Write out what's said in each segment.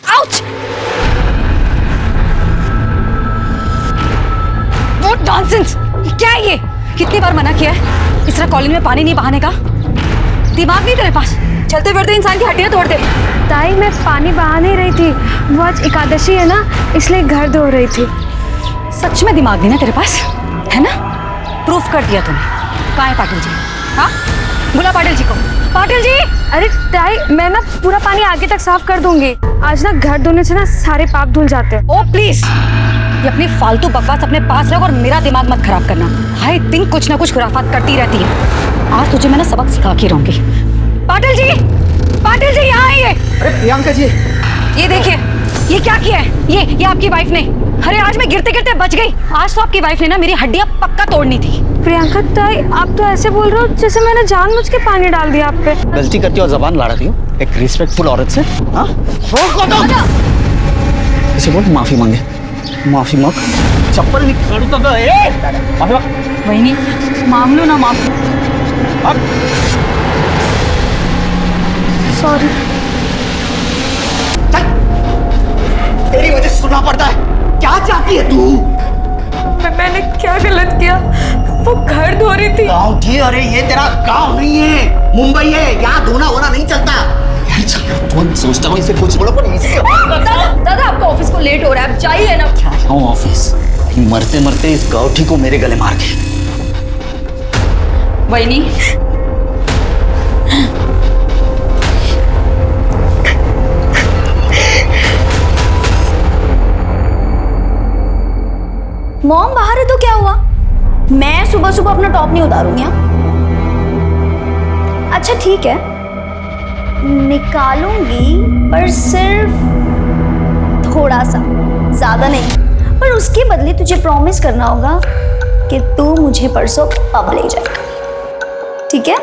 Ouch! What nonsense! क्या है ये? कितनी बार मना किया है इस तरह कॉलोनी में पानी नहीं बहाने का? दिमाग नहीं तेरे पास? चलते फिरते इंसान की हड्डियां तोड़ दे। ताई मैं पानी बहा नहीं रही थी, वो आज एकादशी है ना, इसलिए घर धो रही थी। सच में दिमाग नहीं ना तेरे पास, है ना? प्रूफ कर दिया तूने। कहाँ है पाटिल जी? हाँ, बुला पाटिल जी को। पाटिल जी! अरे ताई, मैं ना पूरा पानी आगे तक साफ कर दूंगी। आज ना घर धोने से ना सारे पाप धुल जाते हैं। ओ प्लीज, ये अपनी फालतू बकवास अपने पास रख और मेरा दिमाग मत खराब करना। हाय दिन कुछ ना कुछ खुराफात करती रहती है। आज तुझे मैं ना सबक सिखा के रहूंगी। पाटिल जी! पाटिल जी यहाँ आइए। अरे प्रियंका जी, ये देखिए, ये क्या किया है? ये आपकी वाइफ ने। अरे आज मैं गिरते गिरते बच गई। आज तो आपकी वाइफ ने ना मेरी हड्डियां पक्का तोड़नी थी। प्रियंका ताई, आप तो ऐसे बोल रहे हो जैसे मैंने जानबूझ के पानी डाल दिया आप पे। गलती करती हो, जबान लड़ा रही हो एक रिस्पेक्टफुल औरत से। हाँ, इसे बोल माफी मांगे। माफी मांग, चप्पल निकालू तो माफी मांग। वही नहीं, मांग लो ना माफी। सॉरी। तेरी वजह से सुनना पड़ता है। क्या चाहती है तू? मैंने क्या गलत किया? वो घर धो रही थी। गाँव थी? अरे ये तेरा गाँव नहीं है, मुंबई है। यहाँ धोना होना नहीं चलता। यार तुम सोचता हूँ इसे कुछ बोलो पर इसे। दादा आपका ऑफिस को लेट हो रहा है, आप जाइए ना। क्या जाऊँ ऑफिस? मरते मरते इस गाँठी को मेरे गले मार के। वही नहीं, मॉम बाहर है तो क्या हुआ? मैं सुबह सुबह अपना टॉप नहीं उतारूंगी। अच्छा ठीक है, निकालूंगी पर सिर्फ थोड़ा सा, ज्यादा नहीं। पर उसके बदले तुझे प्रॉमिस करना होगा कि तू मुझे परसों पब ले जाएगा, ठीक है?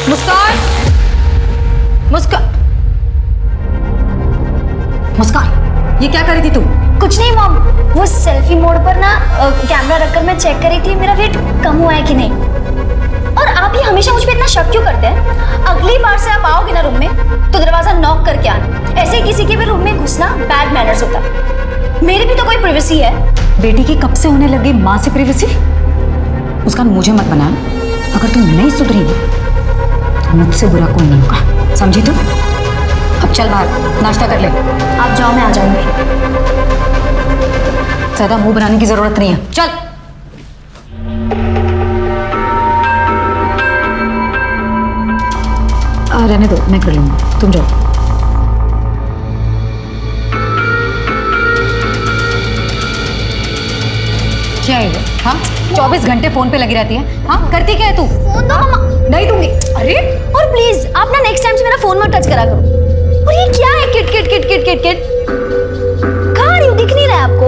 मुस्कान! मुस्कान! मुस्कान, ये क्या कर रही थी तू? कुछ नहीं मॉम, वो सेल्फी मोड पर ना कैमरा रखकर मैं चेक कर रही थी मेरा वेट कम हुआ है कि नहीं। और आप ही हमेशा मुझ पे इतना शक क्यों करते हैं? अगली बार से आप आओगे ना रूम में तो दरवाजा नॉक करके आना। ऐसे किसी के भी रूम में घुसना बैड मैनर्स होता है। मेरी भी तो कोई प्राइवेसी है। बेटी की कब से होने लगी माँ से प्राइवेसी? मुस्कान मुझे मत बना, अगर तुम नहीं सुधरी तो मुझसे बुरा कोई नहीं होगा, समझी तुम? अब चल बाहर नाश्ता कर ले। आप जाओ, मैं आ जाऊंगी। ज्यादा मुंह बनाने की जरूरत नहीं है, चल। रहने दो, मैं कर लूंगी, तुम जाओ। क्या है ये? हाँ, 24 घंटे फोन पे लगी रहती है। हाँ, करती क्या है तू? फोन दो मम्मा। नहीं दूंगी। अरे और प्लीज आप ना नेक्स्ट टाइम से मेरा फोन मत टच करा करो। और ये क्या है? Kit kit kit kit kit kit कहाँ आ रही हो? दिख नहीं रहा है आपको?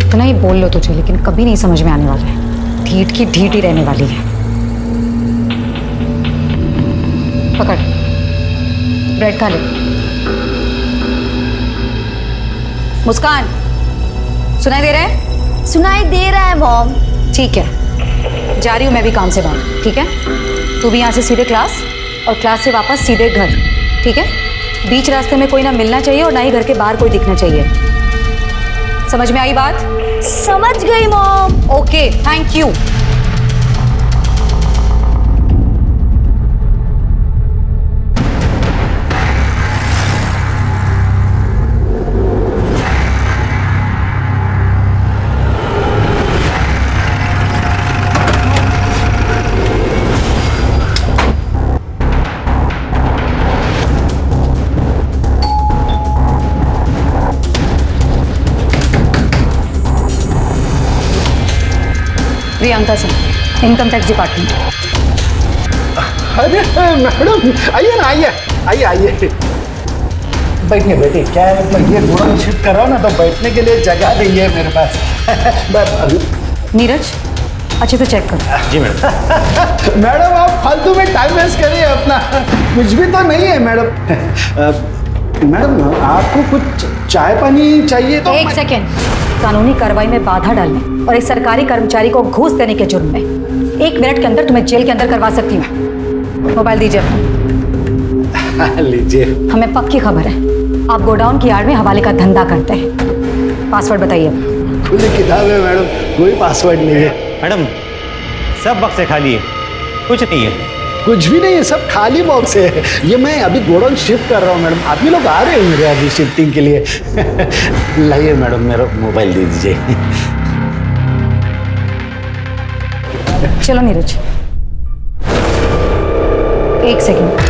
इतना ही बोल लो तुझे, लेकिन कभी नहीं समझ में आने वाला है। ढीठ की ढीठ ही रहने वाली है। पकड़, ब्रेड खा ले। मुस्कान, सुनाई दे रहा है? सुनाई दे रहा है मॉम। ठीक है, जा रही हूँ मैं भी काम से बाहर, ठीक है? तू भी यहाँ से सीधे क्लास और क्लास से वापस सीधे घर, ठीक है? बीच रास्ते में कोई ना मिलना चाहिए और ना ही घर के बाहर कोई दिखना चाहिए। समझ में आई बात? समझ गई mom. Okay, thank you. Priyanka Singh, income tax department. अरे मैडम, आइए ना, आइए आइए आइए, बैठिए बैठिए। क्या है मतलब ये घोड़ा शिफ्ट कर रहा हूँ ना, तो बैठने के लिए जगह नहीं है मेरे पास। बस नीरज, अच्छे से चेक कर। जी मैडम। मैडम आप फालतू में टाइम वेस्ट करिए अपना, कुछ भी तो नहीं है मैडम। मैडम आपको कुछ चाय पानी चाहिए तो एक सेकेंड, कानूनी कार्रवाई में बाधा डालने और एक सरकारी कर्मचारी को घूस देने के जुर्म में 1 मिनट के अंदर तुम्हें जेल के अंदर करवा सकती हूँ। मोबाइल दीजिए अपना। लीजिए। हमें पक्की खबर है, आप गोडाउन की आड़ में हवाले का धंधा करते हैं। पासवर्ड बताइए। खुली किताब है मैडम, कोई पासवर्ड नहीं है। मैडम सब बक्से खाली है, कुछ नहीं है। कुछ भी नहीं है, सब खाली बॉक्स है। ये मैं अभी गोडाउन शिफ्ट कर रहा हूँ मैडम, आप ही लोग आ रहे हैं मेरे अभी शिफ्टिंग के लिए। लाइए मैडम, मेरा मोबाइल दे दीजिए। चलो नीरज, एक सेकेंड।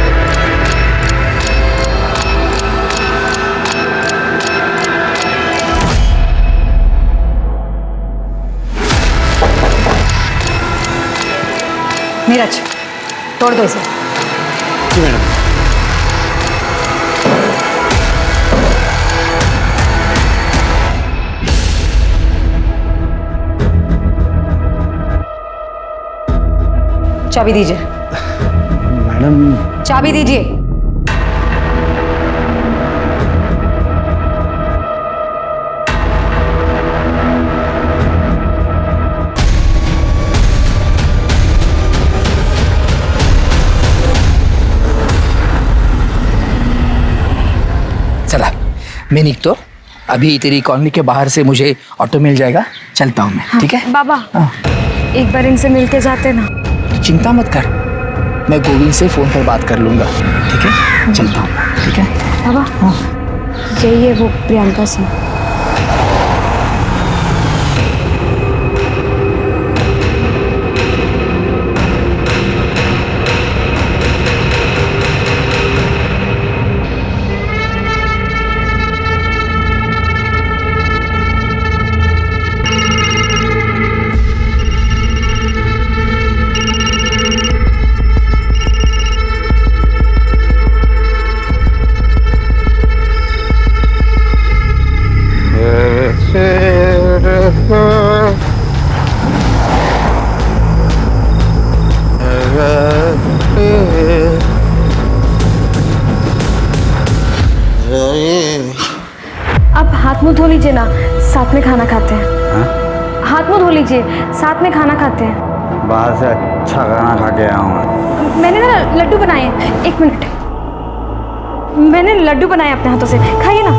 नीरज, तोड़ दो इसे। जी मैडम। चाबी दीजिए। मैडम चाबी दीजिए। चला मैं निकतो, अभी तेरी कॉलोनी के बाहर से मुझे ऑटो मिल जाएगा, चलता हूँ मैं। ठीक है बाबा, हाँ। एक बार इनसे मिलके जाते ना। तो चिंता मत कर, मैं गोविंद से फोन पर बात कर लूँगा। ठीक है, चलता हूँ। ठीक है बाबा, यही है वो प्रियंका सिंह। आप हाथ मुंह धो लीजिए ना, साथ में खाना खाते हैं। हाथ मुंह धो लीजिए, साथ में खाना खाते हैं। बाहर से अच्छा खाना खा के आया हूँ। मैंने ना लड्डू बनाए हैं, 1 मिनट। मैंने लड्डू बनाए अपने हाथों से, खाइए ना।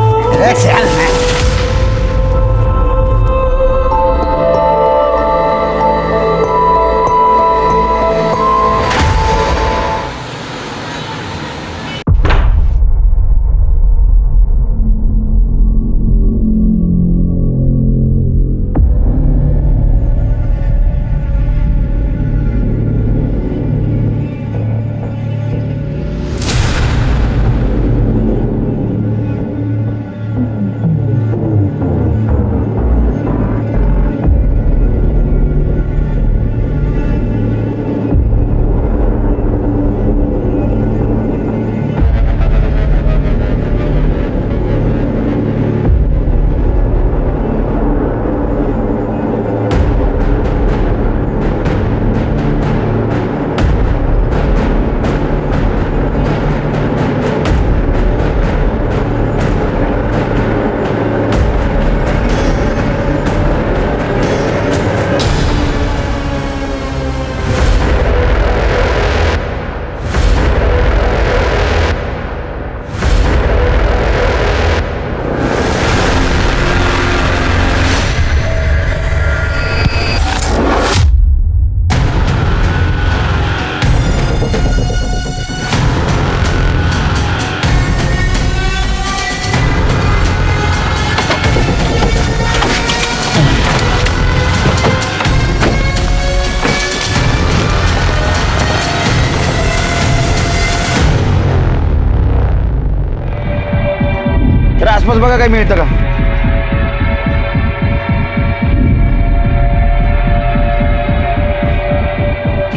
आसपास बघा काही मिळतं का?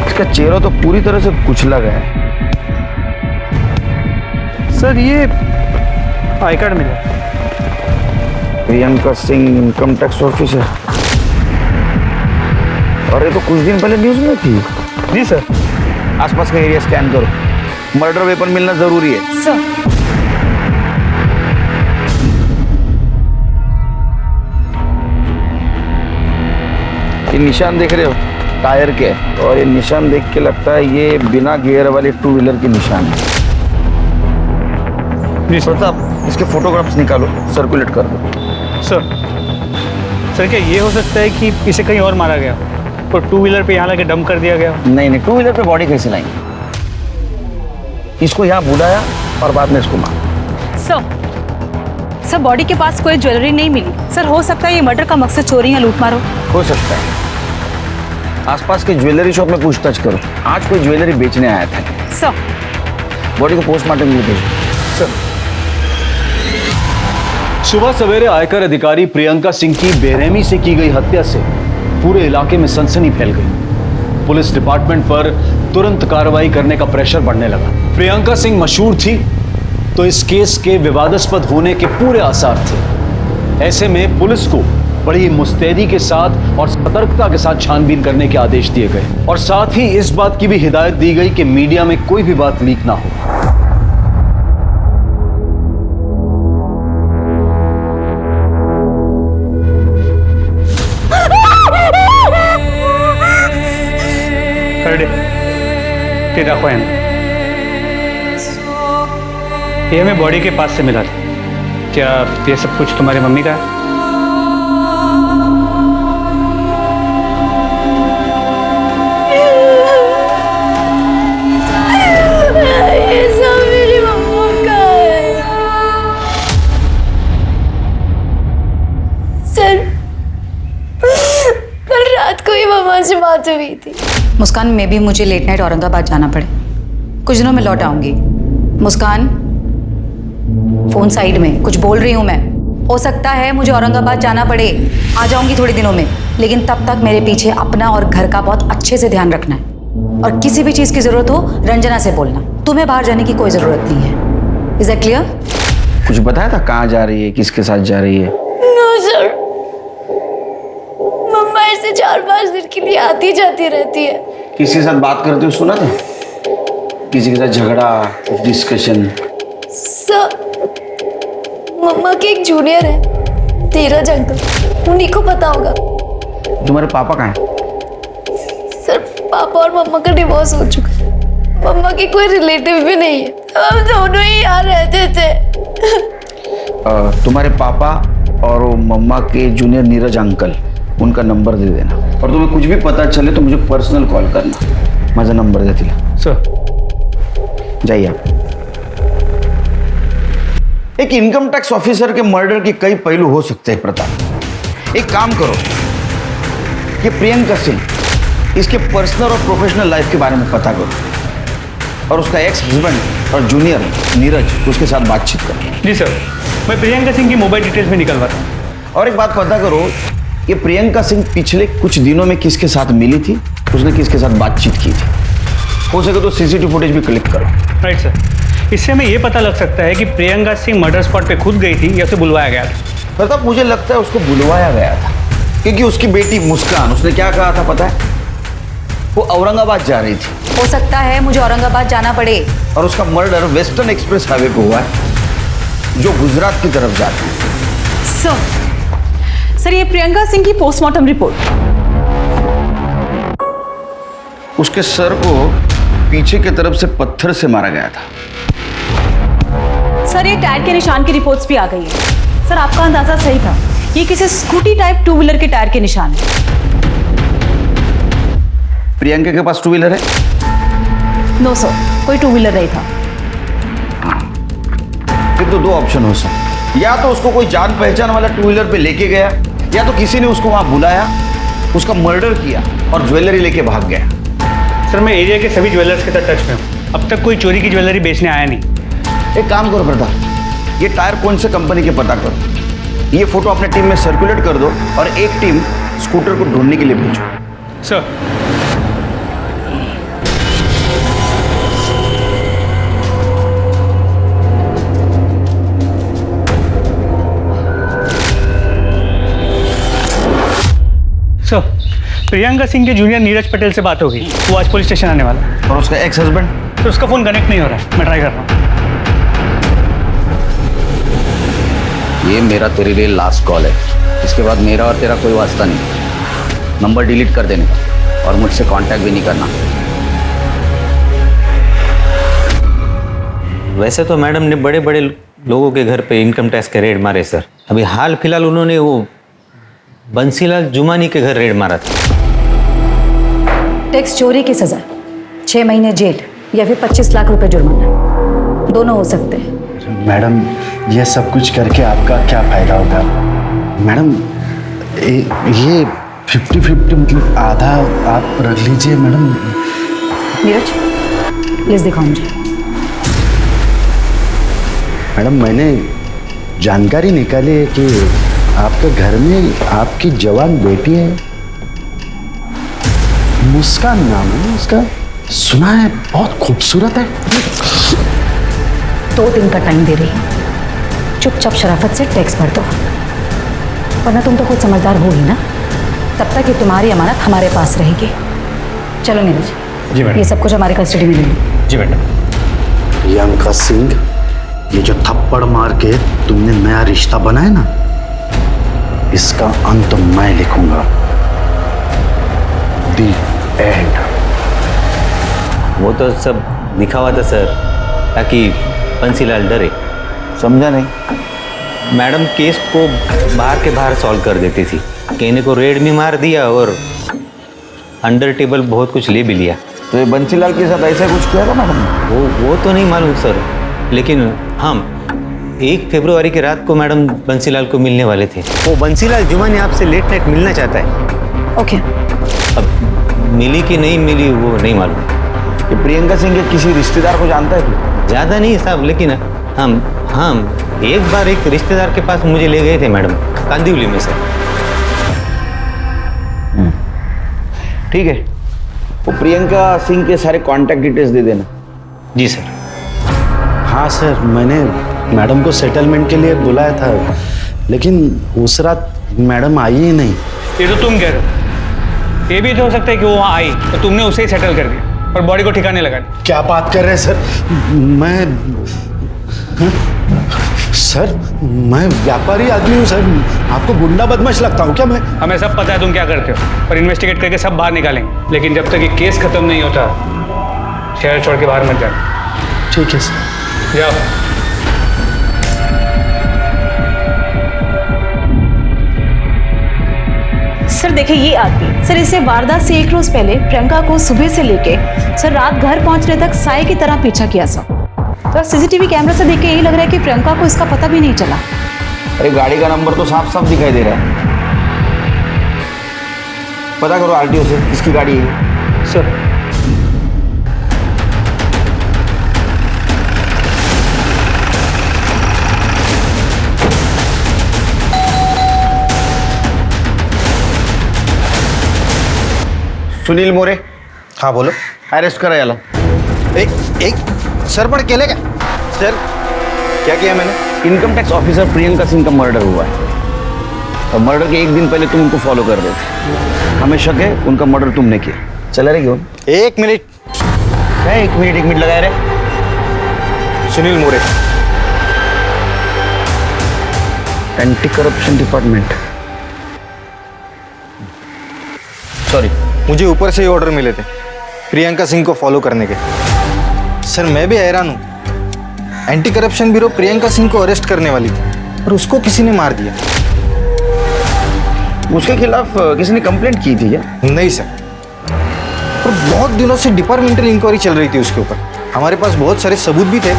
इसका चेहरा तो पूरी तरह से कुचला गया है। सर ये आई कार्ड मिला। Priyanka Singh income tax officer. और ये तो कुछ दिन पहले न्यूज में थी। जी सर। आसपास का एरिया स्कैन करो। मर्डर वेपन मिलना जरूरी है। सर ये निशान देख रहे हो टायर के, और ये निशान देख के लगता है ये बिना गियर वाले 2 व्हीलर के निशान है। प्रताप, इसके फोटोग्राफ्स निकालो, सर्कुलेट कर दो। सर क्या ये हो सकता है कि इसे कहीं और मारा गया और 2 व्हीलर पे यहाँ लाके डंप कर दिया गया? नहीं, 2 व्हीलर पे बॉडी कैसे लाएंगे? इसको यहाँ बुलाया और बाद में इसको मारा। सर बॉडी के पास कोई ज्वेलरी नहीं मिली। सर हो सकता है ये मर्डर का मकसद चोरी या लूटमार हो सकता है। आसपास के ज्वेलरी शॉप में पूछताछ करो, आज कोई ज्वेलरी बेचने आया था। सर बॉडी को पोस्टमार्टम के लिए भेजो। सुबह सवेरे आयकर अधिकारी प्रियंका सिंह की बेरहमी से की गई हत्या से पूरे इलाके में सनसनी फैल गई। पुलिस डिपार्टमेंट पर तुरंत कार्रवाई करने का प्रेशर बढ़ने लगा। प्रियंका सिंह मशहूर थी तो इस केस के विवादास्पद होने के पूरे आसार थे। ऐसे में पुलिस को बड़ी मुस्तैदी के साथ और सतर्कता के साथ छानबीन करने के आदेश दिए गए और साथ ही इस बात की भी हिदायत दी गई कि मीडिया में कोई भी बात लीक ना हो। ये देखो ये हमें बॉडी के पास से मिला था। क्या ये सब कुछ तुम्हारी मम्मी का है? ये सब मेरी मम्मा का है। सर कल रात को ही मम्मा से बात हुई थी। मुस्कान, में भी मुझे लेट नाइट औरंगाबाद जाना पड़े, कुछ दिनों में लौट आऊंगी। मुस्कान, फोन साइड में, कुछ बोल रही हूं मैं। हो सकता है मुझे औरंगाबाद जाना पड़े, आ जाऊंगी थोड़े दिनों में, लेकिन तब तक मेरे पीछे अपना और घर का बहुत अच्छे से ध्यान रखना है। और किसी भी चीज की जरूरत हो रंजना से बोलना। तुम्हें बाहर जाने की कोई जरूरत नहीं है। Is that clear? कुछ बताया था कहाँ जा रही है, किसके साथ जा रही है? नो सर, मम्मा ऐसे 4-5 दिन के लिए आती जाती रहती है। किसी के साथ बात करते हुए सुना था? किसी के साथ झगड़ा, डिस्कशन? सर मम्मा के एक जूनियर है, धीरज अंकल, उन्हीं को पता होगा। तुम्हारे पापा कहाँ हैं? सर पापा और मम्मा का डिवोर्स हो चुका है। मम्मा की कोई रिलेटिव भी नहीं है, हम दोनों ही यहाँ रहते थे। तुम्हारे पापा और वो मम्मा के जूनियर नीरज अंकल, उनका नंबर दे देना, और तुम्हें कुछ भी पता चले तो मुझे पर्सनल कॉल करना। माझा नंबर दे दिला। सर जाइए आप। एक इनकम टैक्स ऑफिसर के मर्डर के कई पहलू हो सकते हैं प्रताप। एक काम करो, ये प्रियंका सिंह, इसके पर्सनल और प्रोफेशनल लाइफ के बारे में पता करो, और उसका एक्स हस्बैंड और जूनियर नीरज, उसके साथ बातचीत करो। जी सर, मैं प्रियंका सिंह की मोबाइल डिटेल्स में निकलवाता हूँ। और एक बात पता करो, ये प्रियंका सिंह पिछले कुछ दिनों में किसके साथ मिली थी, उसने किसके साथ बातचीत की थी। हो सके तो सीसीटीवी फुटेज भी क्लिक करो। राइट सर, इससे हमें ये पता लग सकता है कि प्रियंका सिंह मर्डर स्पॉट पे खुद गई थी या उसे बुलवाया गया था। प्रताप, मुझे लगता है उसको बुलवाया गया था, क्योंकि उसकी बेटी मुस्कान, उसने क्या कहा था पता है? वो औरंगाबाद जा रही थी। हो सकता है मुझे औरंगाबाद जाना पड़े। और उसका मर्डर वेस्टर्न एक्सप्रेस हाईवे पे हुआ है, जो गुजरात की तरफ जाता है। सर ये प्रियंका सिंह की पोस्टमार्टम रिपोर्ट। उसके सर को पीछे की तरफ से पत्थर से मारा गया था। सर ये टायर के निशान की रिपोर्ट्स भी आ गई है। सर आपका अंदाजा सही था, ये किसी स्कूटी टाइप 2 व्हीलर के टायर के निशान है। प्रियंका के पास 2 व्हीलर है? नो सर, कोई 2 व्हीलर नहीं था। फिर तो 2 ऑप्शन हो सकते, या तो उसको कोई जान पहचान वाला 2 व्हीलर पे लेके गया, या तो किसी ने उसको वहां बुलाया, उसका मर्डर किया और ज्वेलरी लेके भाग गया। सर मैं एरिया के सभी ज्वेलर्स के साथ टच में हूँ, अब तक कोई चोरी की ज्वेलरी बेचने आया नहीं। एक काम करो प्रताप, ये टायर कौन से कंपनी के पता करो, ये फोटो अपने टीम में सर्कुलेट कर दो, और एक टीम स्कूटर को ढूंढने के लिए भेजो। सर प्रियंका सिंह के जूनियर नीरज पटेल से बात होगी, वो आज पुलिस स्टेशन आने वाला है। और उसका एक्स हस्बैंड? तो उसका फ़ोन कनेक्ट नहीं हो रहा है, मैं ट्राई कर रहा हूँ। ये मेरा तेरे लिए लास्ट कॉल है, इसके बाद मेरा और तेरा कोई वास्ता नहीं। नंबर डिलीट कर देने का और मुझसे कांटेक्ट भी नहीं करना। वैसे तो मैडम ने बड़े बड़े लोगों के घर पे इनकम टैक्स के रेड मारे सर। अभी हाल फिलहाल उन्होंने वो बंसीलाल जुमानी के घर रेड मारा था। टैक्स चोरी की सजा 6 महीने जेल या फिर 25 लाख रुपए जुर्माना, दोनों हो सकते हैं। मैडम ये सब कुछ करके आपका क्या फायदा होगा मैडम? ये 50-50 मतलब आधा आप रख लीजिए मैडम। नीरज प्लीज दिखाओ मुझे। मैडम मैंने जानकारी निकाली है कि आपके घर में आपकी जवान बेटी है, मुस्कान नाम है उसका, सुना है बहुत खूबसूरत है। 2 दिन का टाइम दे रही हूँ, चुपचाप शराफत से टैक्स भर दो, वरना तुम तो खुद समझदार हो ही ना। तब तक ये तुम्हारी अमानत हमारे पास रहेगी। चलो नीरज। जी मैडम। ये सब कुछ हमारे कस्टडी में ले लो। जी मैडम। प्रियंका सिंह, ये जो थप्पड़ मार के तुमने नया रिश्ता बनाया ना, इसका अंत मैं लिखूंगा। दी एंड। वो तो सब लिखा हुआ था सर, ताकि बंसीलाल डरे। समझा नहीं? मैडम केस को बाहर के बाहर सॉल्व कर देती थी, कहने को रेड भी मार दिया और अंडर टेबल बहुत कुछ ले भी लिया। तो ये बंसीलाल के साथ ऐसा कुछ किया था मैडम ने? वो तो नहीं मालूम सर, लेकिन हम 1 फरवरी की रात को मैडम बंसीलाल को मिलने वाले थे। वो बंसीलाल जुमानी आपसे लेट नाइट मिलना चाहता है। ओके। अब मिली कि नहीं मिली वो नहीं मालूम। कि प्रियंका सिंह के किसी रिश्तेदार को जानता है तू? ज़्यादा नहीं साहब, लेकिन हम एक बार एक रिश्तेदार के पास मुझे ले गए थे मैडम, कांदिवली में सर। ठीक है, वो प्रियंका सिंह के सारे कांटेक्ट डिटेल्स दे देना। जी सर। हाँ सर, मैंने मैडम को सेटलमेंट के लिए बुलाया था, लेकिन उस रात मैडम आई ही नहीं। ये तो तुम कह रहे हो, ये भी तो हो सकता है कि वो वहाँ आई तो तुमने उसे ही सेटल कर दिया और बॉडी को ठिकाने लगा दिया। क्या बात कर रहे हैं सर? सर मैं व्यापारी आदमी हूँ सर, आपको गुंडा बदमाश लगता हूँ क्या मैं? हमें सब पता है तुम क्या करते हो, और इन्वेस्टिगेट करके सब बाहर निकालेंगे, लेकिन जब तक ये केस खत्म नहीं होता शहर छोड़ के बाहर मत जाना। ठीक है सर। जाओ। सर देखिए ये आदमी, सर इसे वारदात से 1 रोज पहले प्रियंका को सुबह से लेके सर रात घर पहुंचने तक साए की तरह पीछा किया सर। तो सीसीटीवी कैमरा से देख के यही लग रहा है कि प्रियंका को इसका पता भी नहीं चला। अरे गाड़ी का नंबर तो साफ साफ दिखाई दे रहा है। पता करो आरटीओ से किसकी गाड़ी है। सर सुनील मोरे। हाँ बोलो। अरेस्ट करा याला। एक सर पर केले क्या? सर क्या किया मैंने? Income tax officer Priyanka Singh का मर्डर हुआ है और मर्डर के 1 दिन पहले तुम उनको फॉलो कर रहे थे। हमें शक है उनका मर्डर तुमने किया। चला रहे क्यों? 1 मिनट। क्या 1 मिनट लगाए रहे? सुनील मोरे, एंटी करप्शन डिपार्टमेंट। सॉरी, मुझे ऊपर से ही ऑर्डर मिले थे प्रियंका सिंह को फॉलो करने के। सर मैं भी हैरान हूँ, anti corruption bureau Priyanka Singh को अरेस्ट करने वाली थी और उसको किसी ने मार दिया। उसके खिलाफ किसी ने कंप्लेंट की थी क्या? नहीं सर, और बहुत दिनों से डिपार्टमेंटल इंक्वायरी चल रही थी उसके ऊपर। हमारे पास बहुत सारे सबूत भी थे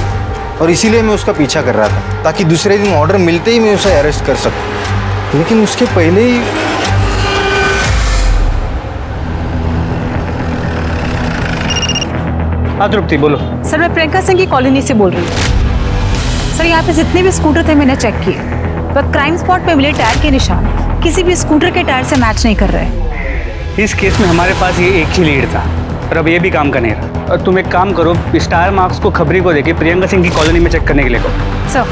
और इसीलिए मैं उसका पीछा कर रहा था, ताकि दूसरे दिन ऑर्डर मिलते ही मैं उसे अरेस्ट कर सकूं। लेकिन उसके पहले ही हाँ तृप्ति बोलो। सर मैं प्रियंका सिंह की कॉलोनी से बोल रही हूँ। सर यहाँ पे जितने भी स्कूटर थे मैंने चेक किए, पर क्राइम स्पॉट पे मिले टायर के निशान किसी भी स्कूटर के टायर से मैच नहीं कर रहे। इस केस में हमारे पास ये एक ही लीड था और अब ये भी काम का नहीं रहा। और तुम एक काम करो, स्टार मार्क्स को खबरी को देके प्रियंका सिंह की कॉलोनी में चेक करने के लिए कहो। सर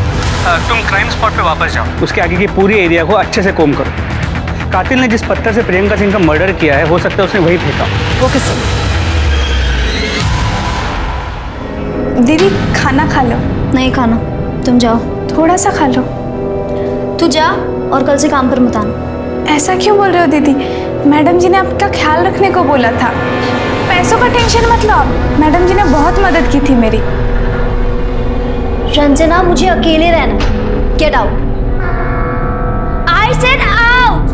तुम क्राइम स्पॉट पे वापस जाओ, उसके आगे की पूरी एरिया को अच्छे से कोम करो। कातिल ने जिस पत्थर से प्रियंका सिंह का मर्डर किया है, हो सकता है उसने वही फेंका। Okay sir. दीदी खाना खा लो। नहीं खाना, तुम जाओ। थोड़ा सा खा लो। तू जा और कल से काम पर मत आना। ऐसा क्यों बोल रहे हो दीदी? मैडम जी ने आपका ख्याल रखने को बोला था। पैसों का टेंशन मत लो आप। मैडम जी ने बहुत मदद की थी मेरी। रंजना, मुझे अकेले रहना। Get out. I said out.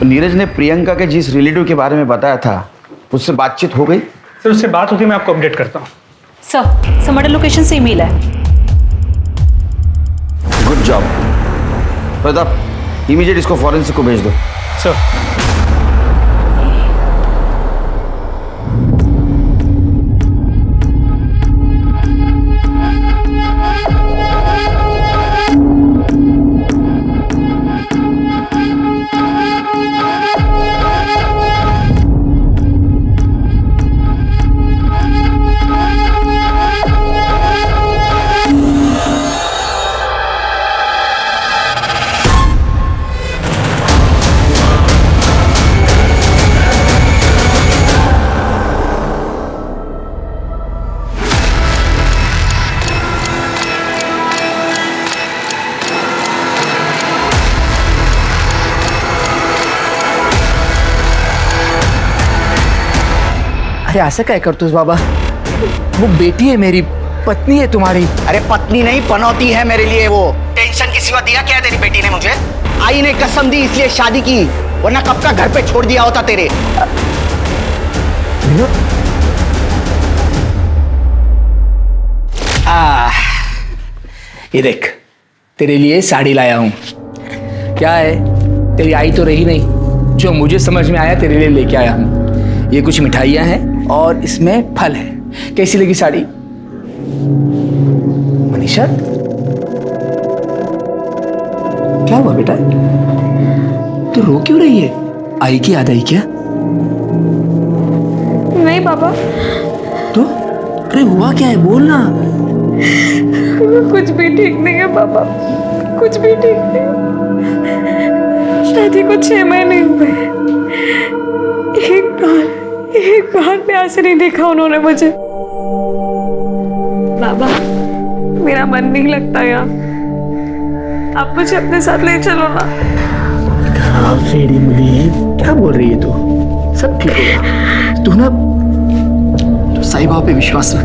Neeraj ने प्रियंका के जिस रिलेटिव के बारे में बताया था, उससे बातचीत हो गई? सर उससे बात होती, मैं आपको अपडेट करता हूँ। सर मर्डर लोकेशन से ईमेल है। गुड जॉब प्रताप, इमीडिएट इसको फॉरेंसिक को भेज दो। सर अरे ऐसा क्या करतूस बाबा? वो बेटी है मेरी, पत्नी है तुम्हारी। अरे पत्नी नहीं, पनौती है मेरे लिए वो। टेंशन के सिवा दिया क्या है तेरी बेटी ने मुझे? आई ने कसम दी इसलिए शादी की, वरना कब का घर पे छोड़ दिया होता तेरे। ये देख, तेरे लिए साड़ी लाया हूं। क्या है, तेरी आई तो रही नहीं, जो मुझे समझ में आया तेरे लिए लेके आया हूं। ये कुछ मिठाइयां हैं और इसमें फल है। कैसी लगी साड़ी मनीषा? क्या हुआ बेटा, तू रो क्यों रही है? आई की याद आई क्या? नहीं पापा। तो अरे हुआ क्या है, बोल ना। कुछ भी ठीक नहीं है पापा, कुछ भी ठीक नहीं। शादी को 6 महीने हुए, एक बार प्यार से नहीं देखा उन्होंने मुझे। बाबा मेरा मन नहीं लगता यहाँ, आप मुझे अपने साथ ले चलो ना। फेरी मुली, क्या बोल रही है तू? सब ठीक होगा। तू ना तो साईं बाबा पे विश्वास रख,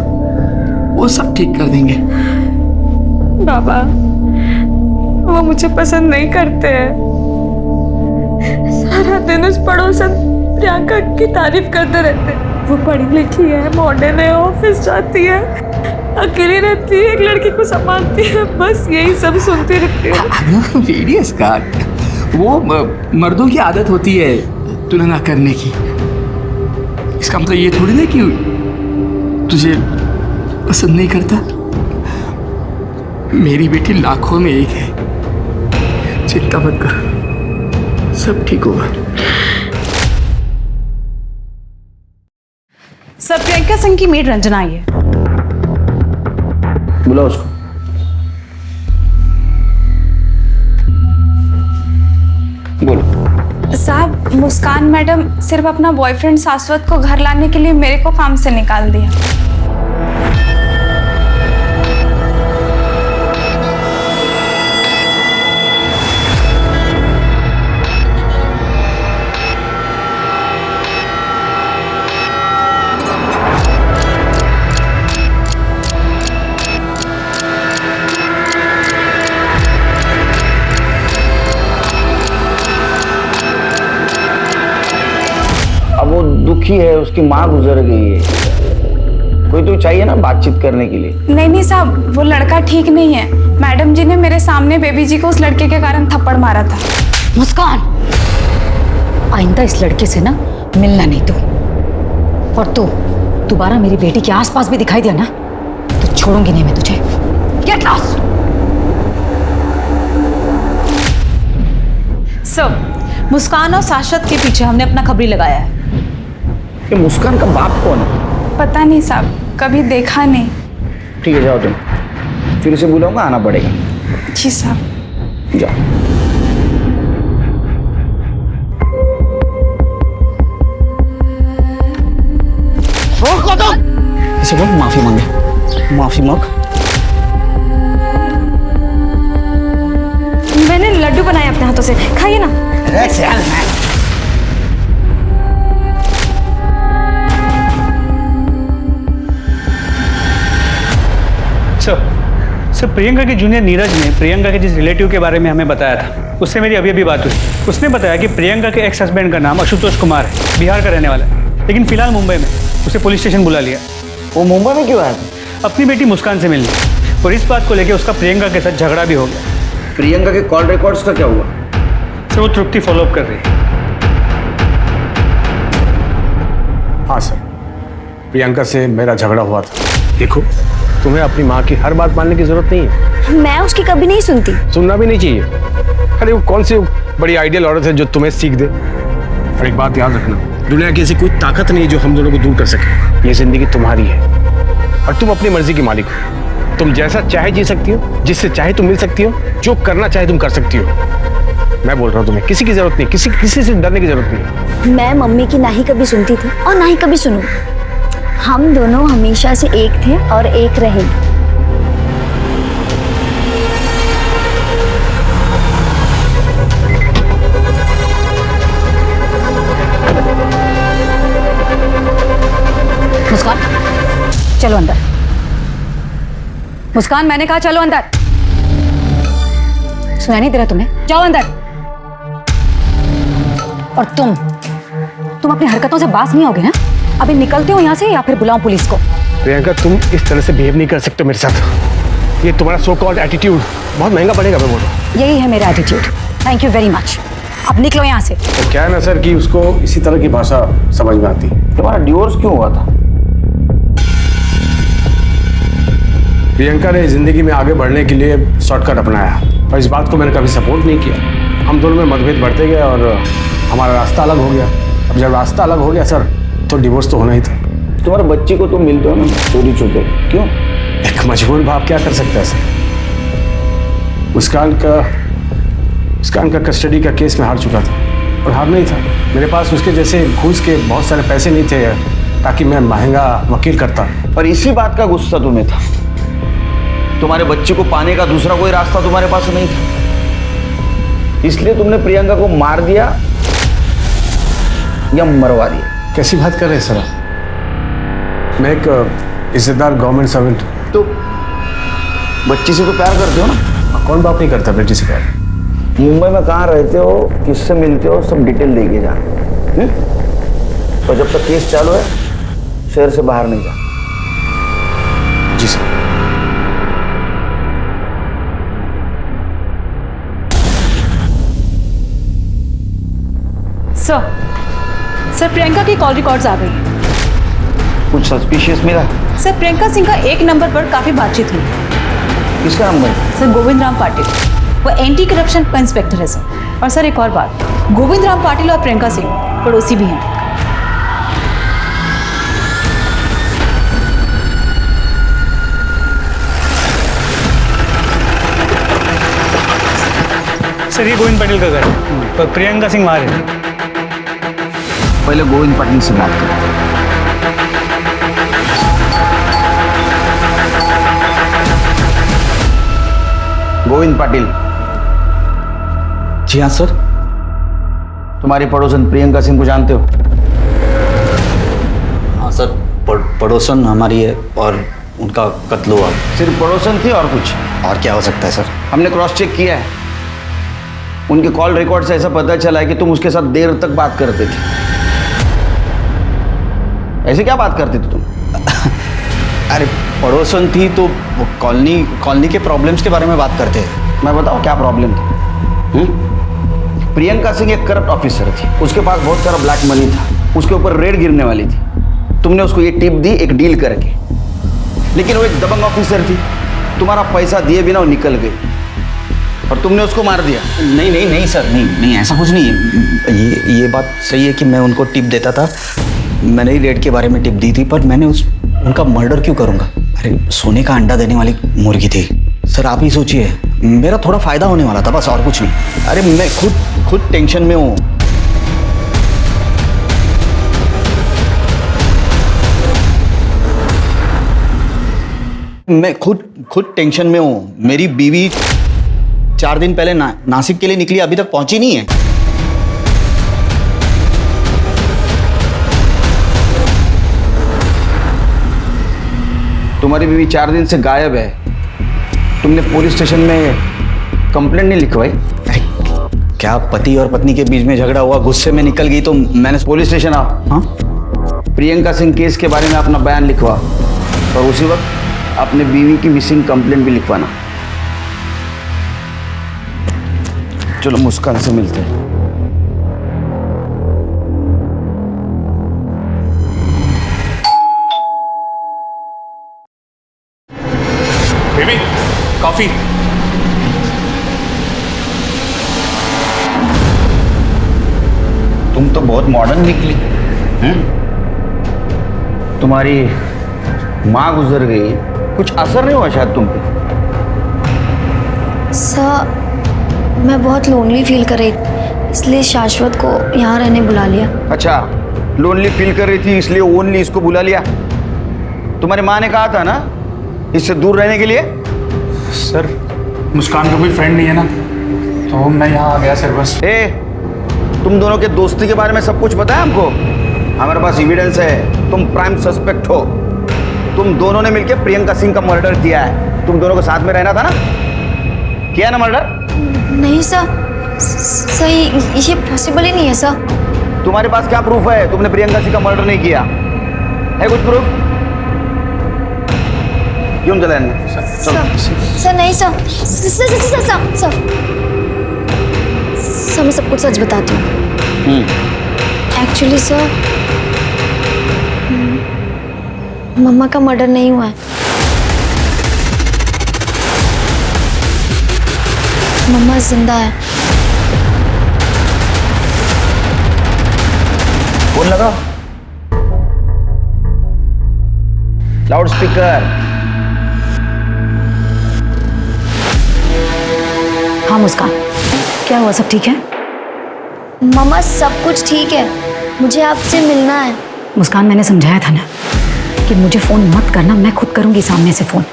वो सब ठीक कर देंगे। बाबा वो मुझे पसंद नहीं करते हैं। सारा दिन उस पड़ोसन प्रियंका की तारीफ करते रहते हैं। वो पढ़ी लिखी है, मॉडर्न है, ऑफिस जाती है, अकेली रहती है, एक लड़की को संभालती है, बस यही सब सुनती रहती है। सीरियस का वो मर्दों की आदत होती है तुलना करने की। इसका मतलब ये थोड़ी ना कि तुझे पसंद नहीं करता। मेरी बेटी लाखों में एक है, चिंता मत कर, सब ठीक होगा। सर प्रियंका सिंह की मेड रंजना आई है। बुलाओ उसको। बोलो। साहब मुस्कान मैडम सिर्फ अपना बॉयफ्रेंड शाश्वत को घर लाने के लिए मेरे को काम से निकाल दिया। अब वो दुखी है, उसकी माँ गुजर गई है, कोई तो चाहिए ना बातचीत करने के लिए। नहीं साहब, वो लड़का ठीक नहीं है। मैडम जी ने मेरे सामने बेबी जी को उस लड़के के कारण थप्पड़ मारा था। मुस्कान, आइंदा इस लड़के से ना मिलना नहीं तू। और तू दोबारा मेरी बेटी के आसपास भी दिखाई दिया ना तो छोड़ूंगी नहीं मैं तुझे। Get lost. सर, मुस्कान और शाश्वत के पीछे हमने अपना खबरी लगाया है। ये मुस्कान का बाप कौन है? पता नहीं साहब, कभी देखा नहीं। ठीक है, जाओ तुम, फिर से बुलाऊंगा, आना पड़ेगा। जी साहब। जाओ। इसे बोल माफी मांगे, माफी मांग। मैंने लड्डू बनाए अपने हाथों से, खाइए ना। सर प्रियंका की जूनियर नीरज ने प्रियंका के जिस रिलेटिव के बारे में हमें बताया था, उससे मेरी अभी बात हुई। उसने बताया कि प्रियंका के एक्स हस्बैंड का नाम आशुतोष कुमार है, बिहार का रहने वाला है, लेकिन फिलहाल मुंबई में। उसे पुलिस स्टेशन बुला लिया। वो मुंबई में क्यों आया था? अपनी बेटी मुस्कान से मिलने, और इस बात को लेकर उसका प्रियंका के साथ झगड़ा भी हो गया। प्रियंका के कॉल रिकॉर्ड्स का क्या हुआ? सर वो तृप्ति फॉलोअप कर रही है। हाँ सर, प्रियंका से मेरा झगड़ा हुआ था। देखो, तुम्हें अपनी माँ की हर बात मानने की जरूरत नहीं है। मैं उसकी कभी नहीं सुनती। सुनना भी नहीं चाहिए। अरे वो कौन सी बड़ी आइडियल औरत है जो तुम्हें सीख दे। और एक बात याद रखना, दुनिया की ऐसी कोई ताकत नहीं है जो हम दोनों को दूर कर सके। ये जिंदगी तुम्हारी है और तुम अपनी मर्जी की मालिक हो। तुम जैसा चाहे जी सकती हो, जिससे चाहे तुम मिल सकती हो, जो करना चाहे तुम कर सकती हो। मैं बोल रहा हूँ, तुम्हें किसी की जरूरत नहीं, किसी से डरने की जरूरत नहीं। मैं मम्मी की ना ही कभी सुनती थी और ना ही कभी सुनूं। हम दोनों हमेशा से एक थे और एक रहेंगे। मुस्कान, चलो अंदर। मुस्कान, मैंने कहा चलो अंदर। सुनाई नहीं दे रहा तुम्हें? जाओ अंदर। और तुम अपनी हरकतों से बाज नहीं होगे ना? अभी निकलते हो यहाँ से या फिर बुलाऊं पुलिस को? प्रियंका, तुम इस तरह से बिहेव नहीं कर सकते मेरे साथ। ये तुम्हारा सो कॉल्ड एटीट्यूड बहुत महंगा पड़ेगा। मैं बोल रहा हूँ, यही है मेरा attitude. Thank you very much. अब निकलो यहाँ से। तो क्या है ना सर कि उसको इसी तरह की भाषा समझ में आती। तुम्हारा डिवोर्स क्यों हुआ था? प्रियंका ने जिंदगी में आगे बढ़ने के लिए शॉर्टकट अपनाया और इस बात को मैंने कभी सपोर्ट नहीं किया। हम दोनों में मतभेद बढ़ते गए और हमारा रास्ता अलग हो गया। अब जब रास्ता अलग हो गया सर, तो डिवोर्स तो होना ही था। तुम्हारे बच्चे को तुम मिलते हो ना चोरी छुपे, क्यों? एक मजबूर बाप क्या कर सकता है सर? मुस्कान का कस्टडी का केस में हार चुका था और हार नहीं था। मेरे पास उसके जैसे घूस के बहुत सारे पैसे नहीं थे ताकि मैं महंगा वकील करता। और इसी बात का गुस्सा तुम्हें था। तुम्हारे बच्चे को पाने का दूसरा कोई रास्ता तुम्हारे पास नहीं था, इसलिए तुमने प्रियंका को मार दिया या मरवा दिया। कैसी बात कर रहे हैं सर आप? मैं एक इज्जतदार गवर्नमेंट सर्वेंट। तो बच्ची से तो प्यार करते हो ना? कौन बाप नहीं करता बेटी से प्यार? मुंबई में कहाँ रहते हो, किससे मिलते हो, सब डिटेल देके जा। तो जब तक केस चालू है शहर से बाहर नहीं जा। जी सर। सर प्रियंका की कॉल रिकॉर्ड्स आ गई हैं। कुछ सस्पिशियस मिला? सर प्रियंका सिंह का एक नंबर पर काफी बातचीत हुई। किसका नंबर? सर गोविंद राम पाटिल, वो एंटी करप्शन का इंस्पेक्टर है सर। और सर एक और बात, गोविंद राम पाटिल और प्रियंका सिंह पड़ोसी भी हैं। सर ये गोविंद पाटिल का घर है और प्रियंका सिंह वहाँ रहती है। पहले गोविंद पाटिल से बात करो। गोविंद पाटिल। जी हाँ सर। तुम्हारी पड़ोसन प्रियंका सिंह को जानते हो? हाँ सर, पड़ोसन हमारी है और उनका कत्ल हुआ। सिर्फ पड़ोसन थी और कुछ? और क्या हो सकता है सर? हमने क्रॉस चेक किया है, उनके कॉल रिकॉर्ड से ऐसा पता चला है कि तुम उसके साथ देर तक बात करते थे। ऐसे क्या बात करते थे तुम? अरे पड़ोसन थी तो वो कॉलोनी के प्रॉब्लम्स के बारे में बात करते हैं। मैं बताऊं क्या प्रॉब्लम थी? प्रियंका सिंह एक करप्ट ऑफिसर थी, उसके पास बहुत सारा ब्लैक मनी था, उसके ऊपर रेड गिरने वाली थी। तुमने उसको ये टिप दी एक डील करके, लेकिन वो एक दबंग ऑफिसर थी, तुम्हारा पैसा दिए बिना वो निकल गई। और तुमने उसको मार दिया। नहीं नहीं नहीं सर, नहीं नहीं, ऐसा कुछ नहीं है। ये बात सही है कि मैं उनको टिप देता था, मैंने ही रेड के बारे में टिप दी थी, पर मैंने उनका मर्डर क्यों करूँगा? अरे सोने का अंडा देने वाली मुर्गी थी सर, आप ही सोचिए, मेरा थोड़ा फायदा होने वाला था बस, और कुछ नहीं। अरे मैं खुद टेंशन में हूँ। मैं खुद टेंशन में हूँ। मेरी बीवी 4 दिन पहले नासिक के लिए निकली, अभी तक पहुंची नहीं है। तुम्हारी बीवी 4 दिन से गायब है, तुमने पुलिस स्टेशन में कंप्लेंट नहीं लिखवाई? क्या पति और पत्नी के बीच में झगड़ा हुआ, गुस्से में निकल गई तो मैंने पुलिस स्टेशन आओ। हाँ, प्रियंका सिंह केस के बारे में अपना बयान लिखवा और उसी वक्त अपने बीवी की मिसिंग कंप्लेंट भी लिखवाना। चलो मुस्कान से मिलते हैं। Baby coffee. तुम तो बहुत मॉडर्न निकली हैं? तुम्हारी माँ गुजर गई, कुछ असर नहीं हुआ शायद तुम पे? सर मैं बहुत लोनली फील कर रही, इसलिए शाश्वत को यहाँ रहने बुला लिया। अच्छा, लोनली फील कर रही थी इसलिए ओनली इसको बुला लिया? तुम्हारी माँ ने कहा था ना इससे दूर रहने के लिए? सर मुस्कान का कोई फ्रेंड नहीं है ना, तो मैं यहाँ आ गया सर बस। तुम दोनों के दोस्ती के बारे में सब कुछ पता है हमको, हमारे पास एविडेंस है, तुम प्राइम सस्पेक्ट हो। तुम दोनों ने मिलकर प्रियंका सिंह का मर्डर किया है। तुम दोनों को साथ में रहना था ना, किया ना मर्डर? नहीं सर, सही ये पॉसिबल ही नहीं है सर। तुम्हारे पास क्या प्रूफ है तुमने प्रियंका सिंह का मर्डर नहीं किया है? कुछ प्रूफ? क्यों चले सर नहीं सर, सर मैं सब कुछ सच बताती हूँ। एक्चुअली सर मम्मा का मर्डर नहीं हुआ है। मम्मा जिंदा है। फोन लगाओ, लाउड स्पीकर। हाँ मुस्कान, क्या हुआ, सब ठीक है? मम्मा सब कुछ ठीक है, मुझे आपसे मिलना है। मुस्कान मैंने समझाया था ना कि मुझे फ़ोन मत करना, मैं खुद करूंगी सामने से फ़ोन।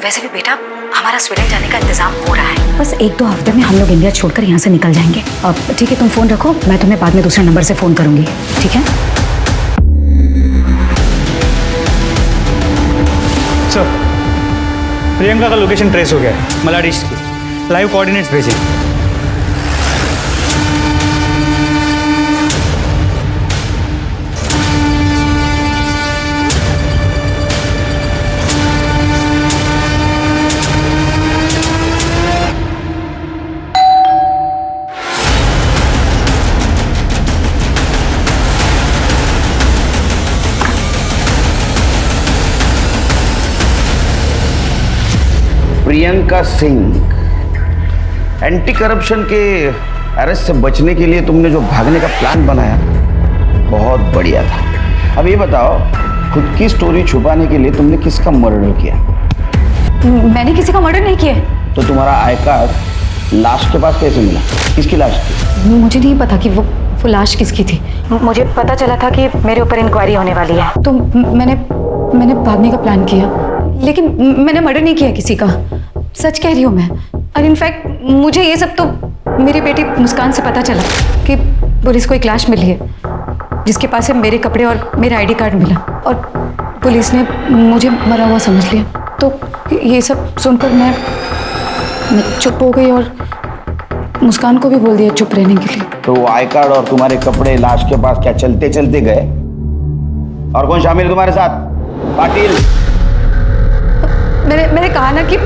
वैसे भी बेटा हमारा स्वीडन जाने का इंतजाम हो रहा है, बस 1-2 हफ्ते में हम लोग इंडिया छोड़कर यहाँ से निकल जाएंगे। अब ठीक है, तुम फ़ोन रखो, मैं तुम्हें बाद में दूसरे नंबर से फ़ोन करूंगी, ठीक है? सर प्रियंका का लोकेशन ट्रेस हो गया है, मलाड ईस्ट की। लाइव कोऑर्डिनेट्स भेजें। प्रियंका सिंह, एंटी करप्शन के अरेस्ट से बचने के लिए तुमने जो भागने का प्लान बनाया बहुत बढ़िया था। अब ये बताओ, खुद की स्टोरी छुपाने के लिए तुमने किसका मर्डर किया? मैंने किसी का मर्डर नहीं किया। तो तुम्हारा आई कार्ड लाश के पास कैसे मिला? किसकी लाश थी? मुझे नहीं पता कि वो लाश किसकी थी। मुझे पता चला था कि मेरे ऊपर इंक्वायरी होने वाली है, तो मैंने भागने का प्लान किया, लेकिन मैंने मर्डर नहीं किया किसी का। सच कह रही हूँ मैं। और इनफैक्ट मुझे ये सब तो मेरी बेटी मुस्कान से पता चला कि पुलिस को एक लाश मिली है जिसके पास से मेरे कपड़े और मेरा आईडी कार्ड मिला, और पुलिस ने मुझे मरा हुआ समझ लिया। तो ये सब सुनकर मैं चुप हो गई और मुस्कान को भी बोल दिया चुप रहने के लिए। तो वो आई कार्ड और तुम्हारे कपड़े लाश के पास क्या चलते चलते गए? और कौन शामिल है तुम्हारे साथ? पाटिल। मैंने कहा ना कि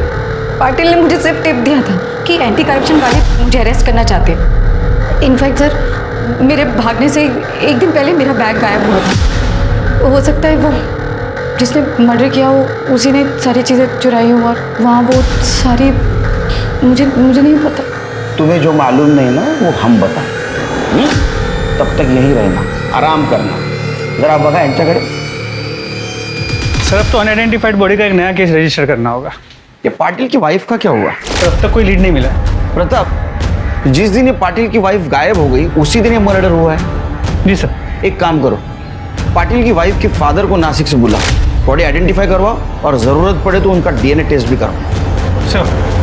पाटिल ने मुझे सिर्फ टिप दिया था कि एंटी करप्शन वाले मुझे अरेस्ट करना चाहते हैं। इनफैक्ट सर मेरे भागने से एक दिन पहले मेरा बैग गायब हुआ था। हो सकता है वो जिसने मर्डर किया हो उसी ने सारी चीज़ें चुराई हो, और वहाँ वो सारी मुझे नहीं पता। तुम्हें जो मालूम नहीं ना वो हम बताएं। तब तक यही रहना, आराम करना। जरा बघा यांच्याकडे। सर अब तो अनआइडेंटिफाइड बॉडी का एक नया केस रजिस्टर करना होगा। ये पाटिल की वाइफ का क्या हुआ? सर अब तक कोई लीड नहीं मिला। प्रताप, जिस दिन ये पाटिल की वाइफ गायब हो गई उसी दिन ये मर्डर हुआ है। जी सर। एक काम करो, पाटिल की वाइफ के फादर को नासिक से बुला, बॉडी आइडेंटिफाई करवाओ और जरूरत पड़े तो उनका डीएनए टेस्ट भी करो। सर।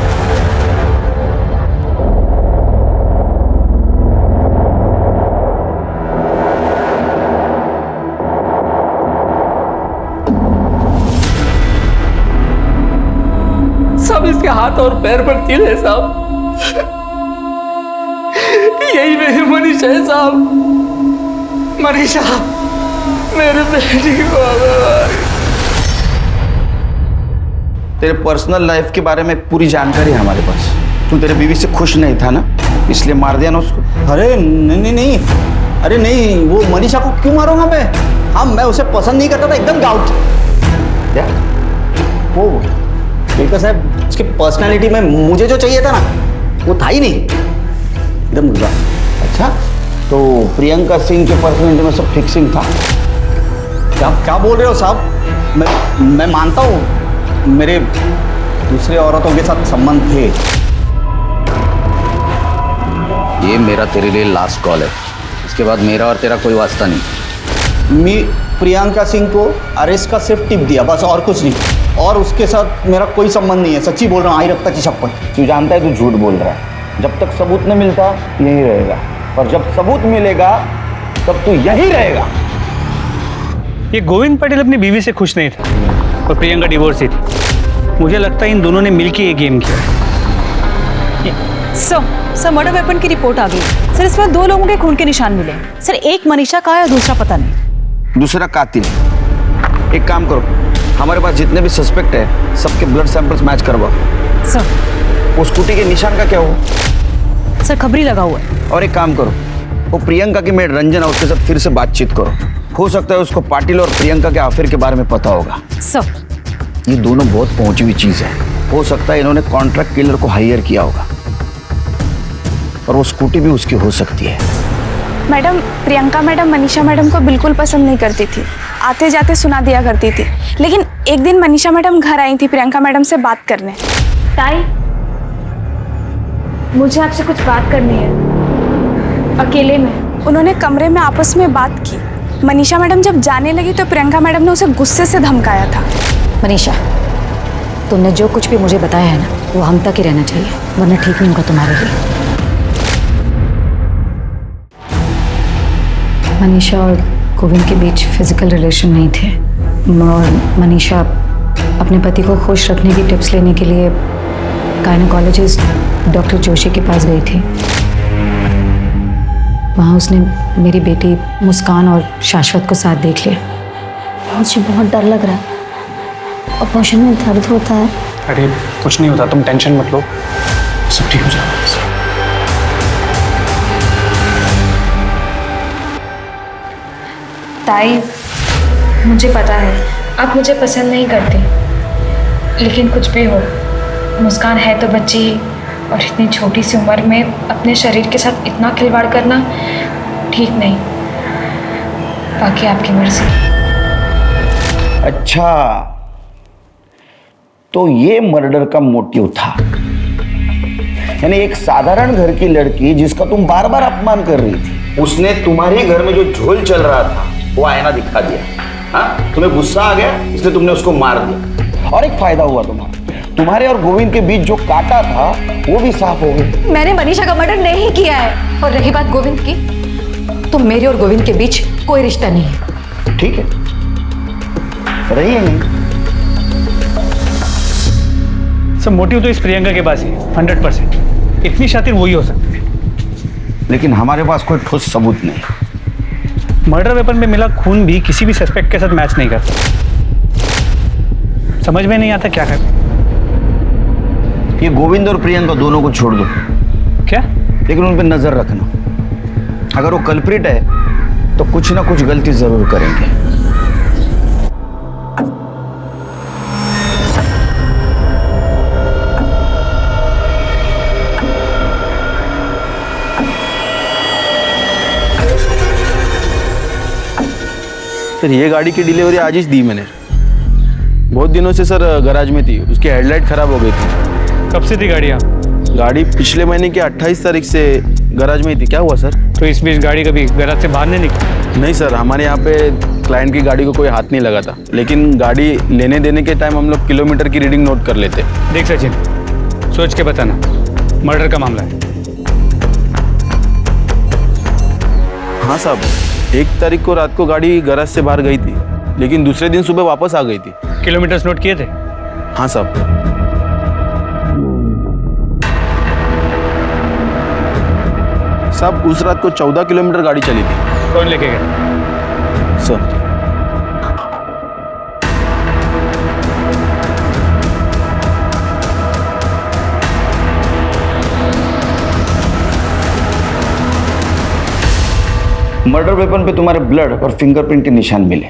सब इसके हाथ और पैर पर तिल है साहब। यही मेरी मनीषा है साहब। मनीषा मेरे बेटी को। तेरे पर्सनल लाइफ के बारे में पूरी जानकारी है हमारे पास। तू तेरे बीवी से खुश नहीं था ना, इसलिए मार दिया ना उसको। अरे नहीं नहीं, अरे नहीं, वो मनीषा को क्यों मारूंगा मैं? हाँ, मैं उसे पसंद नहीं करता था, एकदम डाउट। क्या? वो बेटा साहब, उसकी पर्सनालिटी में मुझे जो चाहिए था ना वो था ही नहीं, एकदम उल्टा। अच्छा, तो प्रियंका सिंह के पर्सनालिटी में सब फिक्सिंग था? क्या बोल रहे हो साहब? मैं मानता हूँ मेरे दूसरे औरतों के साथ संबंध थे। ये मेरा तेरे लिए लास्ट कॉल है, इसके बाद मेरा और तेरा कोई वास्ता नहीं। मैं प्रियंका सिंह को अरेस्ट का सिर्फ टिप दिया बस, और कुछ नहीं। और उसके साथ मेरा कोई संबंध नहीं है, सच्ची बोल रहा हूँ, आई रफ्ता की शपथ। तू जानता है तू झूठ बोल रहा है। जब तक सबूत नहीं मिलता यहीं रहेगा, और जब सबूत मिलेगा तब तू यहीं रहेगा। ये गोविंद पटेल अपनी बीवी से खुश नहीं था और प्रियंका डिवोर्स ही थी। मुझे लगता है इन दोनों ने मिलकर ये गेम किया। सर मर्डर वेपन की रिपोर्ट आ गई। सर इसमें 2 लोगों के खून के निशान मिले। सर एक मनीषा का है और दूसरा पता नहीं। दूसरा कातिल। एक काम करो, हमारे पास जितने भी सस्पेक्ट है सबके ब्लड सैंपल्स मैच करवाओ। सर वो स्कूटी के निशान का क्या हुआ? सर खबरी लगा हुआ है। और एक काम करो, वो प्रियंका की मेड रंजन है, उसके साथ फिर से बातचीत करो। हो सकता है उसको पाटिल और प्रियंका के अफेयर के बारे में पता होगा। सर ये दोनों बहुत पहुंची हुई चीज है। हो सकता है इन्होंने कॉन्ट्रैक्ट किलर को हायर किया होगा, और वो स्कूटी भी उसकी हो सकती है। Madam, Priyanka madam Manisha madam को बिल्कुल पसंद नहीं करती थी, आते जाते सुना दिया करती थी। लेकिन एक दिन मनीषा मैडम घर आई थी प्रियंका मैडम से बात करने। ताई, मुझे आपसे कुछ बात करनी है, अकेले में। उन्होंने कमरे में आपस में बात की। मनीषा मैडम जब जाने लगी तो प्रियंका मैडम ने उसे गुस्से से धमकाया था। मनीषा, तुमने जो कुछ भी मुझे बताया है ना वो हम तक ही रहना चाहिए, वरना ठीक नहीं होगा तुम्हारे लिए। मनीषा और गोविंद के बीच फिजिकल रिलेशन नहीं थे, और मनीषा अपने पति को खुश रखने की टिप्स लेने के लिए गायनेकोलॉजिस्ट डॉक्टर जोशी के पास गई थी। वहाँ उसने मेरी बेटी मुस्कान और शाश्वत को साथ देख लिया। मुझे बहुत डर लग रहा है, ऑपरेशन में दर्द होता है। अरे कुछ नहीं होता, तुम टेंशन मत लो, सब ठीक हो जाएगा। ताई, मुझे पता है आप मुझे पसंद नहीं करती, लेकिन कुछ भी हो, मुस्कान है तो बच्ची ही, और इतनी छोटी सी उम्र में अपने शरीर के साथ इतना खिलवाड़ करना ठीक नहीं। बाकी आपकी मर्जी। अच्छा, तो ये मर्डर का मोटिव था, यानी एक साधारण घर की लड़की जिसका तुम बार बार अपमान कर रही थी, उसने तुम्हारे घर में जो झोल चल रहा था वो आईना दिखा दिया। हाँ, तुम्हें गुस्सा आ गया इसलिए तुमने उसको मार दिया, और एक फायदा हुआ तुम्हारे और गोविंद के बीच जो कांटा था वो भी साफ हो गया। मैंने मनीषा का मर्डर नहीं किया है, और रही बात गोविंद की, तो मेरे और गोविंद के बीच कोई रिश्ता नहीं है। ठीक है, रही है नहीं। सब मोटिव तो इस प्रियंका के पास ही 100%। इतनी शातिर वही हो सकती है, लेकिन हमारे पास कोई ठोस सबूत नहीं। मर्डर वेपन में मिला खून भी किसी भी सस्पेक्ट के साथ मैच नहीं करता। समझ में नहीं आता क्या करें। ये गोविंद और प्रियंका दोनों को छोड़ दो। क्या? लेकिन उन पर नजर रखना, अगर वो कल्प्रिट है तो कुछ ना कुछ गलती जरूर करेंगे। सर ये गाड़ी की डिलीवरी आज ही दी मैंने। बहुत दिनों से सर गैराज में थी, उसकी हेडलाइट खराब हो गई थी। कब से थी गाड़ी यहाँ? गाड़ी पिछले महीने की 28 तारीख से गैराज में ही थी। क्या हुआ सर? तो इस बीच गाड़ी कभी गैराज से बाहर नहीं निकली? नहीं सर, हमारे यहाँ पे क्लाइंट की गाड़ी को कोई हाथ नहीं लगा था, लेकिन गाड़ी लेने देने के टाइम हम लोग किलोमीटर की रीडिंग नोट कर लेते। देख सचिन, सोच के बताना, मर्डर का मामला है। हाँ साहब, 1 तारीख को रात को गाड़ी गैराज से बाहर गई थी, लेकिन दूसरे दिन सुबह वापस आ गई थी। किलोमीटर्स नोट किए थे? हाँ साहब। साहब उस रात को 14 किलोमीटर गाड़ी चली थी। कौन लेके गया? सर मर्डर वेपन पे तुम्हारे ब्लड और फिंगरप्रिंट के निशान मिले।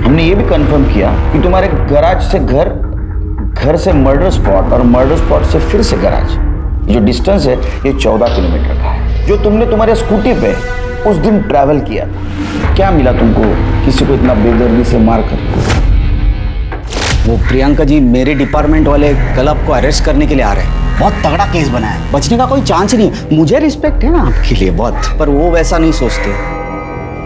हमने ये भी कंफर्म किया कि तुम्हारे गैराज से घर से मर्डर स्पॉट और मर्डर स्पॉट से फिर से गैराज, जो डिस्टेंस है ये 14 किलोमीटर का है, जो तुमने तुम्हारे स्कूटी पे उस दिन ट्रैवल किया था। क्या मिला तुमको किसी को इतना बेदर्दी से मार कर? वो प्रियंका जी मेरे डिपार्टमेंट वाले कल आपको अरेस्ट करने के लिए आ रहे हैं। बहुत तगड़ा केस बना है, बचने का कोई चांस नहीं है। मुझे रिस्पेक्ट है ना आपके लिए बहुत, पर वो वैसा नहीं सोचते।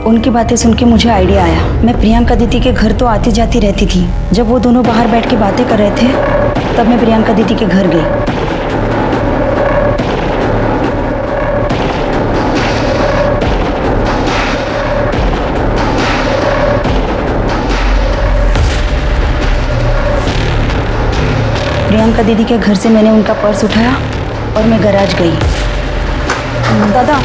उनकी बातें सुन के मुझे आइडिया आया। मैं प्रियंका दीदी के घर तो आती जाती रहती थी। जब वो दोनों बाहर बैठ के बातें कर रहे थे तब मैं प्रियंका दीदी के घर गई। प्रियंका दीदी के घर से मैंने उनका पर्स उठाया और मैं गैराज गई। दादा,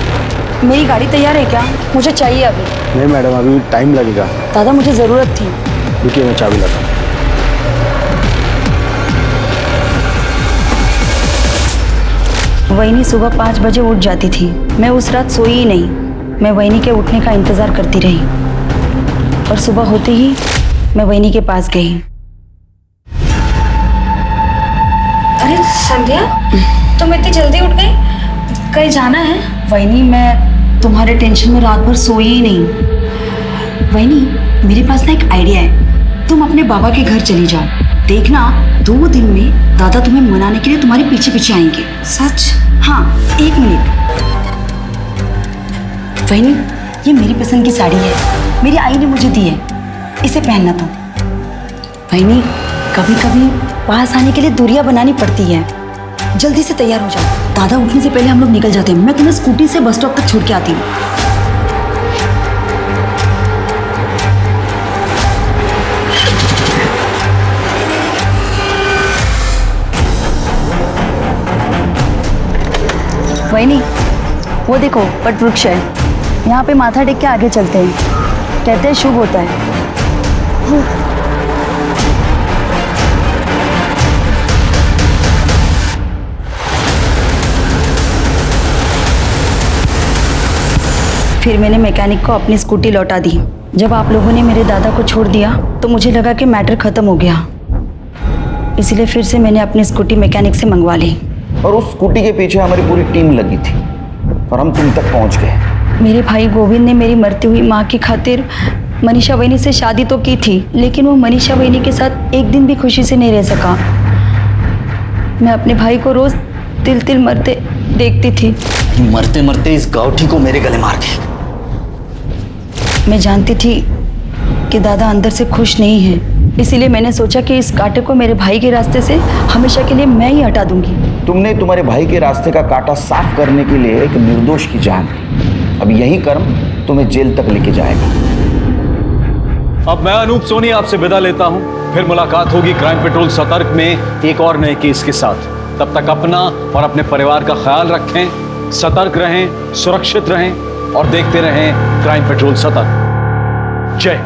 मेरी गाड़ी तैयार है क्या? मुझे चाहिए अभी। नहीं मैडम, अभी टाइम लगेगा। दादा मुझे ज़रूरत थी। रुकिए मैं चाबी लाता हूँ। वहीनी सुबह 5 बजे उठ जाती थी। मैं उस रात सोई ही नहीं। मैं वहीनी के उठने का इंतज़ार करती रही और सुबह होते ही मैं वहीनी के पास गई। अरे संध्या, तुम इतनी जल्दी उठ गई? कहीं जाना है? वहीनी, मैं तुम्हारे टेंशन में रात भर सोई ही नहीं। वहीनी, मेरे पास ना एक आइडिया है। तुम अपने बाबा के घर चली जाओ। देखना 2 दिन में दादा तुम्हें मनाने के लिए तुम्हारे पीछे पीछे आएंगे। सच? हाँ, 1 मिनट। वहीनी, ये मेरी पसंद की साड़ी है, मेरी आई ने मुझे दी है, इसे पहनना तुम। वहीनी, कभी कभी पास आने के लिए दूरियां बनानी पड़ती है। जल्दी से तैयार हो जाओ, दादा उठने से पहले हम लोग निकल जाते हैं। मैं तुम्हें स्कूटी से बस स्टॉप तक छोड़ के आती हूँ। वहीनी, वो देखो वट वृक्ष है, यहाँ पे माथा टेक के आगे चलते हैं। कहते हैं शुभ होता है। फिर मैंने मैकेनिक को अपनी स्कूटी लौटा दी। जब आप लोगों ने मेरे दादा को छोड़ दिया तो मुझे लगा कि मैटर खत्म हो गया, इसलिए फिर से मैंने अपनी स्कूटी मैकेनिक से मंगवा ली। और उस स्कूटी के पीछे हमारी पूरी टीम लगी थी और हम तुम तक पहुंच गए। मेरे भाई गोविंद ने मेरी मरती हुई माँ की खातिर मनीषा वहीनी से शादी तो की थी, लेकिन वो मनीषा वहीनी के साथ एक दिन भी खुशी से नहीं रह सका। मैं अपने भाई को रोज तिल तिल मरते देखती थी। मरते मरते इस गाउठी को मेरे गले मार गए। मैं जानती थी कि दादा अंदर से खुश नहीं है, इसीलिए मैंने सोचा कि इस कांटे को मेरे भाई के रास्ते से हमेशा के लिए मैं ही हटा दूंगी। तुमने तुम्हारे भाई के रास्ते का कांटा साफ करने के लिए एक निर्दोष की जान दी। अब यही कर्म तुम्हें जेल तक लेके जाएगा। अब मैं अनूप सोनी आपसे विदा लेता हूं। फिर मुलाकात होगी क्राइम पेट्रोल सतर्क में एक और नए केस के साथ। तब तक अपना और अपने परिवार का ख्याल रखें, सतर्क रहें, सुरक्षित रहें और देखते रहें क्राइम पेट्रोल सतर्क। जय